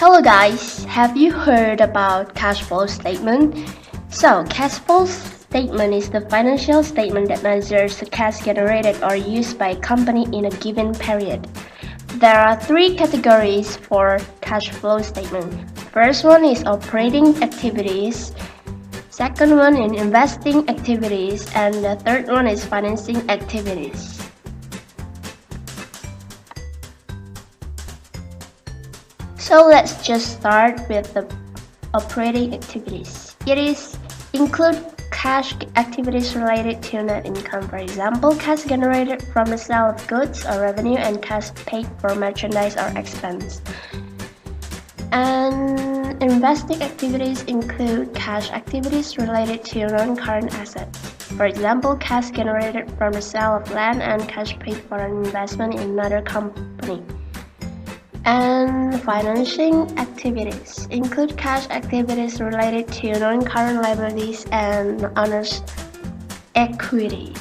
Hello guys, have you heard about cash flow statement? So, cash flow statement is the financial statement that measures the cash generated or used by a company in a given period. There are three categories for cash flow statement. First one is operating activities, second one is investing activities, and the third one is financing activities. So let's just start with the operating activities. Include cash activities related to net income, for example, cash generated from the sale of goods or revenue and cash paid for merchandise or expense. And investing activities include cash activities related to non-current assets. For example, cash generated from the sale of land and cash paid for an investment in another company. And financing activities include cash activities related to non-current liabilities and owner's equity.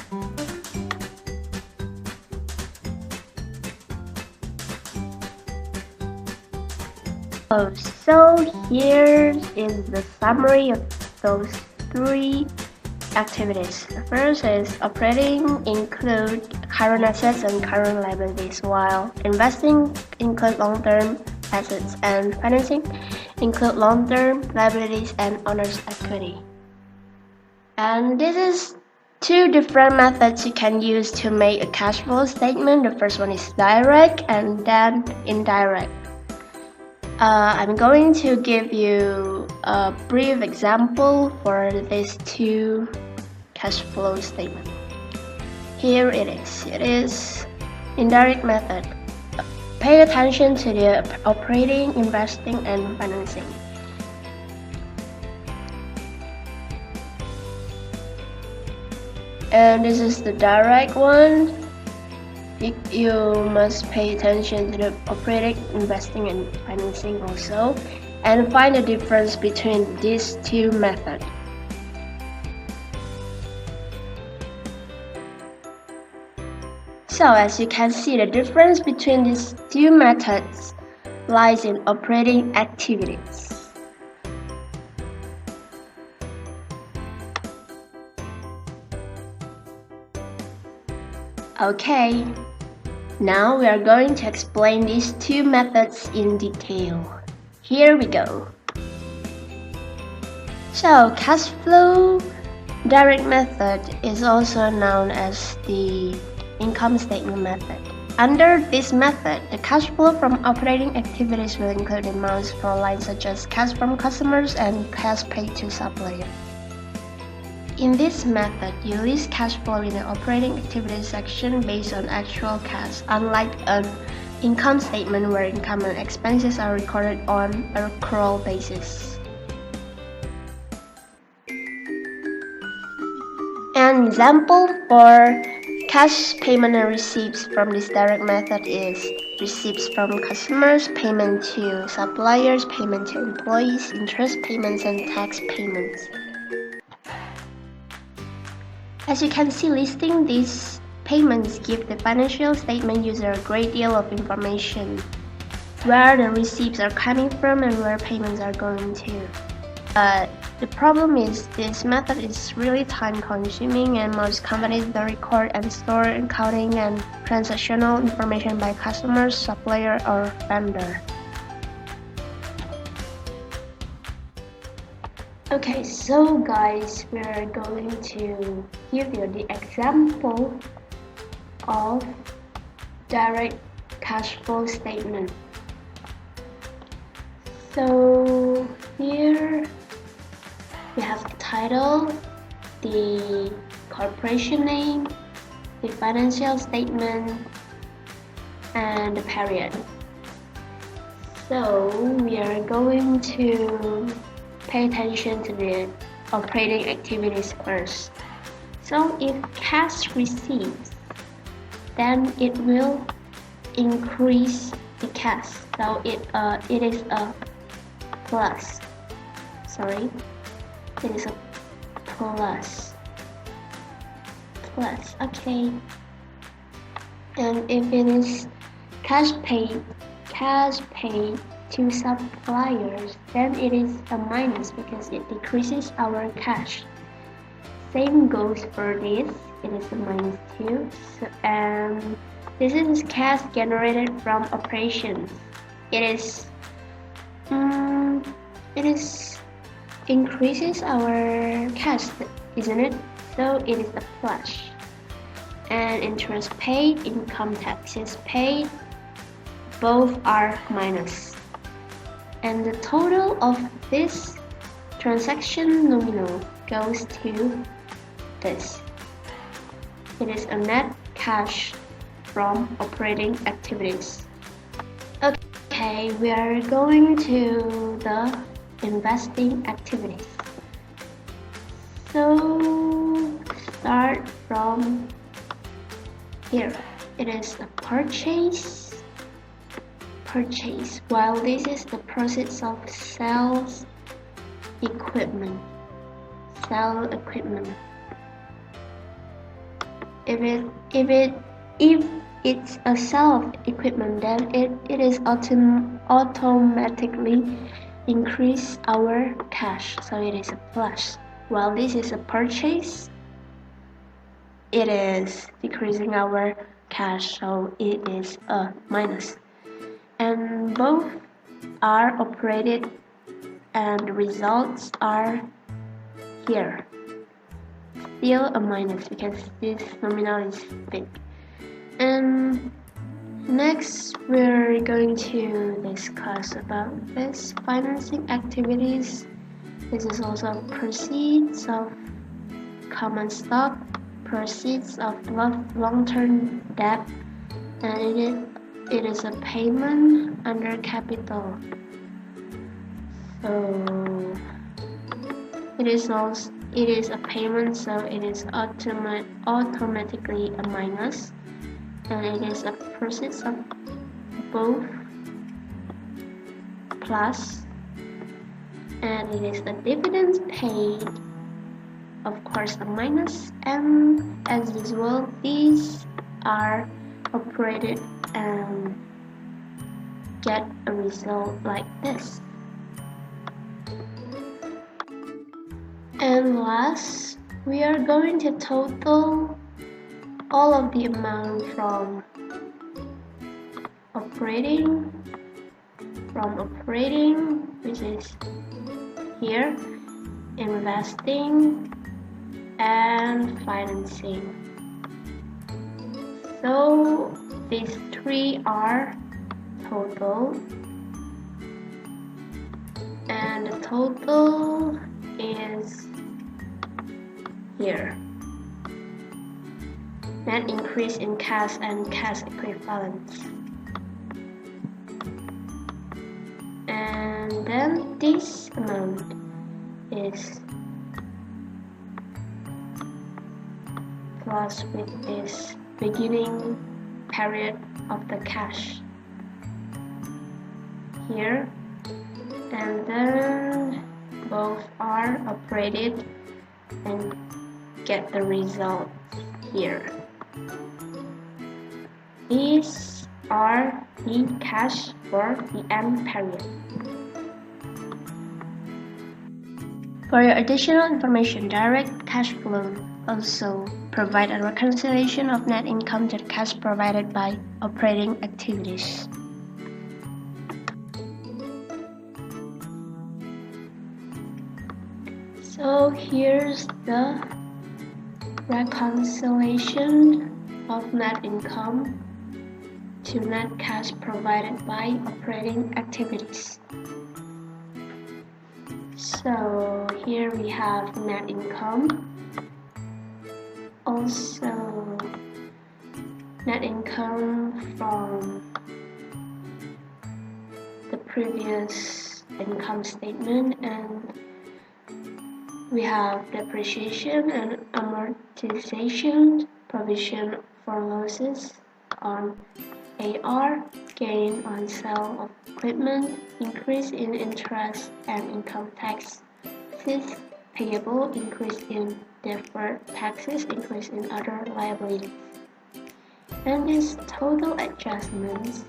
So here is the summary of those three activities. The first is operating include current assets and current liabilities, while investing include long-term assets and financing include long-term liabilities and owner's equity. And this is two different methods you can use to make a cash flow statement. The first one is direct and then indirect. I'm going to give you a brief example for these two cash flow statements. Here it is. It is indirect method. Pay attention to the operating, investing, and financing. And this is the direct one. You must pay attention to the operating, investing, and financing also, and find the difference between these two methods. So as you can see, the difference between these two methods lies in operating activities. Okay, now we are going to explain these two methods in detail. Here we go. So, cash flow direct method is also known as the income statement method. Under this method, the cash flow from operating activities will include amounts for lines such as cash from customers and cash paid to suppliers. In this method, you list cash flow in the operating activities section based on actual cash, unlike an income statement where income and expenses are recorded on an accrual basis. An example for cash payment and receipts from this direct method is receipts from customers, payment to suppliers, payment to employees, interest payments, and tax payments. As you can see, listing these payments give the financial statement user a great deal of information, where the receipts are coming from and where payments are going to. The problem is this method is really time consuming, and most companies don't record and store accounting and transactional information by customers, supplier, or vendor. Okay, so guys, we are going to give you the example of direct cash flow statement. So here we have the title, the corporation name, the financial statement, and the period. So we are going to pay attention to the operating activities first. So if cash receipts, then it will increase the cash. So it is a plus. It is a plus. Okay. And if it is cash paid to suppliers, then it is a minus because it decreases our cash. Same goes for this, it is a minus 2. And this is cash generated from operations. It is increases our cash, isn't it? So it is a plus. And interest paid, income taxes paid, both are minus. And the total of this transaction nominal goes to this. It is a net cash from operating activities. Okay, we are going to the investing activities. So start from here. It is a purchase. While this is the process of sales equipment. If it's a sell of equipment, then it is automatically increase our cash, so it is a plus. While this is a purchase, it is decreasing our cash, so it is a minus. And both are operated and the results are here. Still a minus because this nominal is big. And next we're going to discuss about this financing activities. This is also proceeds of common stock, proceeds of long-term debt, and it is a payment under capital. So it is a payment, so it is automatically a minus, and it is a process of both plus, and it is the dividends paid, of course, a minus. And as usual, these are operated and get a result like this. And last, we are going to total all of the amount from operating, which is here, investing, and financing. So these three are total, and the total is here. Net increase in cash and cash equivalents. And then this amount is plus with this beginning period of the cash here, and then both are operated and get the result here. These are the cash for the end period. For your additional information, direct cash flow also provide a reconciliation of net income to the cash provided by operating activities. So here's the reconciliation of net income to net cash provided by operating activities. So here we have net income, also net income from the previous income statement, and we have depreciation and amortization, provision for losses on AR, gain on sale of equipment, increase in interest and income taxes payable, increase in deferred taxes, increase in other liabilities. And these total adjustments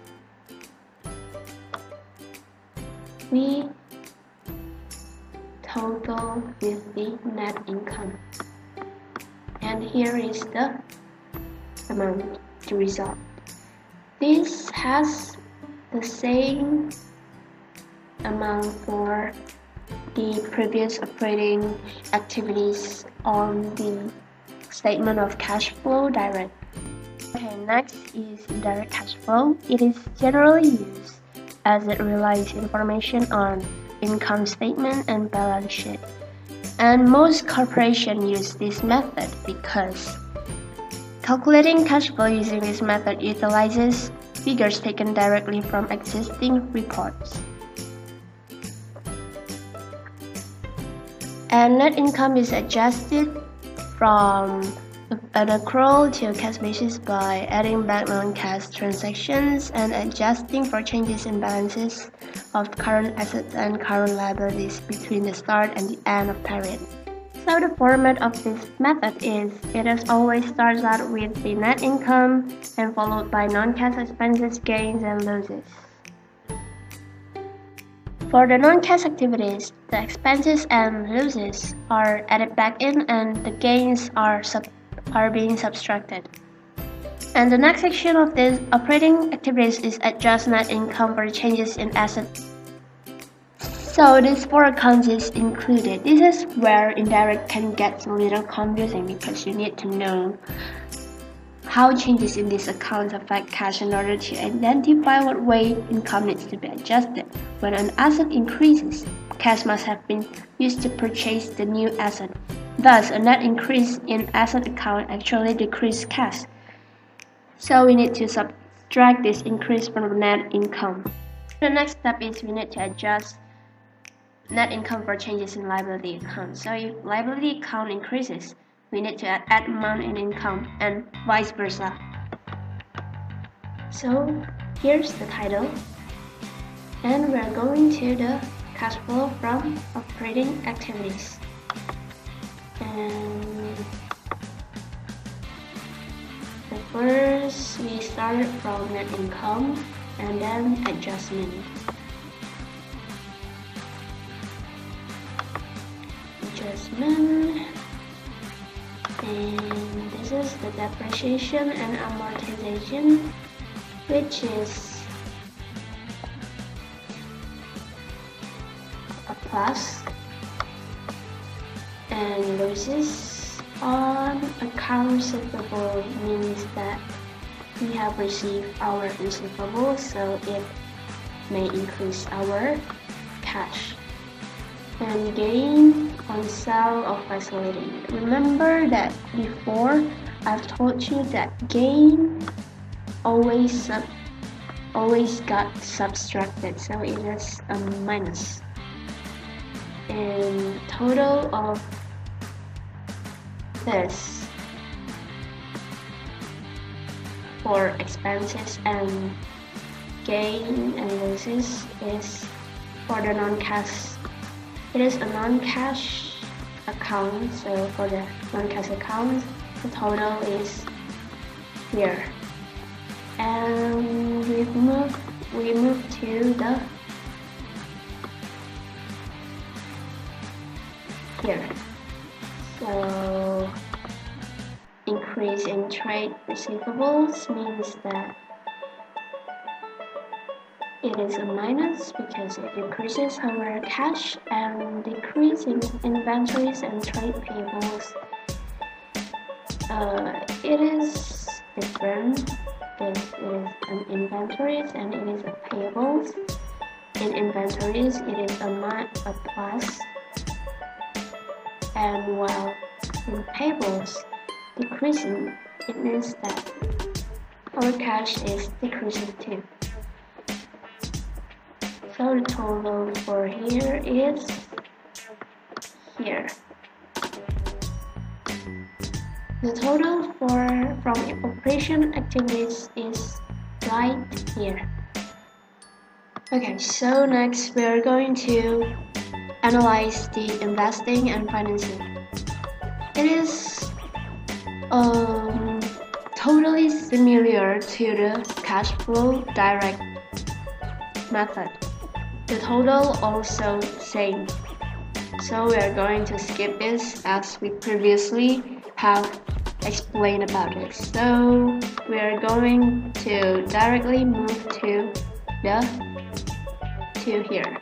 we total with the net income. And here is the amount, the result. This has the same amount for the previous operating activities on the statement of cash flow direct. Okay, next is indirect cash flow. It is generally used as it relies information on income statement and balance sheet. And most corporations use this method because calculating cash flow using this method utilizes figures taken directly from existing reports. And net income is adjusted from an accrual to a cash basis by adding back non-cash transactions and adjusting for changes in balances of current assets and current liabilities between the start and the end of period. So the format of this method is it always starts out with the net income and followed by non-cash expenses, gains, and losses. For the non-cash activities, the expenses and losses are added back in and the gains are being subtracted. And the next section of this operating activities is adjust net income for changes in assets. So these four accounts is included. This is where indirect can get a little confusing because you need to know how changes in these accounts affect cash in order to identify what way income needs to be adjusted. When an asset increases, cash must have been used to purchase the new asset. Thus, a net increase in asset account actually decreases cash. So we need to subtract this increase from the net income. The next step is we need to adjust net income for changes in liability account. So if liability account increases, we need to add amount in income and vice versa. So here's the title, and we're going to the cash flow from operating activities. And first we started from net income and then adjustment. And this is the depreciation and amortization, which is a plus, and losses on accounts receivable means that we have received our receivables, so it may increase our cash. And gain on sale of facility. Remember that before I've told you that gain always got subtracted, so it is a minus. And total of this for expenses and gain and losses is for the non-cash. It is a non-cash account, so for the non-cash account, the total is here. And we move to the here. So increase in trade receivables means that it is a minus because it decreases our cash, and decrease in inventories and trade payables. It is different. It is an inventories and it is a payables. In inventories, it is a plus, and while in payables, decreasing, it means that our cash is decreasing too. So the total for here is here. The total from operation activities is right here. Okay, so next we are going to analyze the investing and financing. It is totally similar to the cash flow direct method. The total also same. So we are going to skip this as we previously have explained about it. So we are going to directly move to here.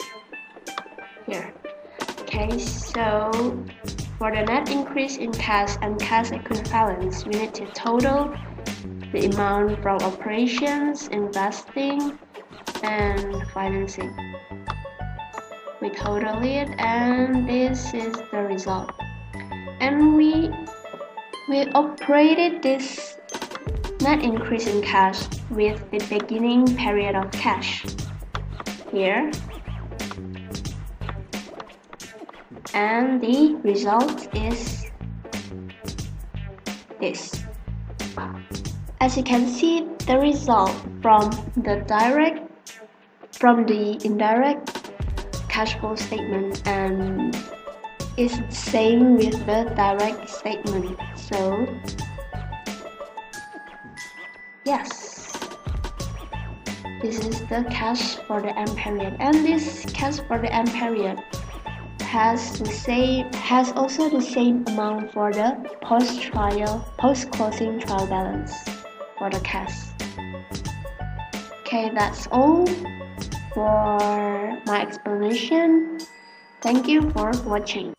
Okay, so for the net increase in cash and cash equivalents, we need to total the amount from operations, investing, and financing. We total it, and this is the result. And we operated this net increase in cash with the beginning period of cash here, and the result is this. As you can see, the result from the indirect cash flow statement and is the same with the direct statement. So yes, this is the cash for the end period, and this cash for the end period has also the same amount for the post-closing trial balance for the cash. Okay, that's all for my explanation. Thank you for watching.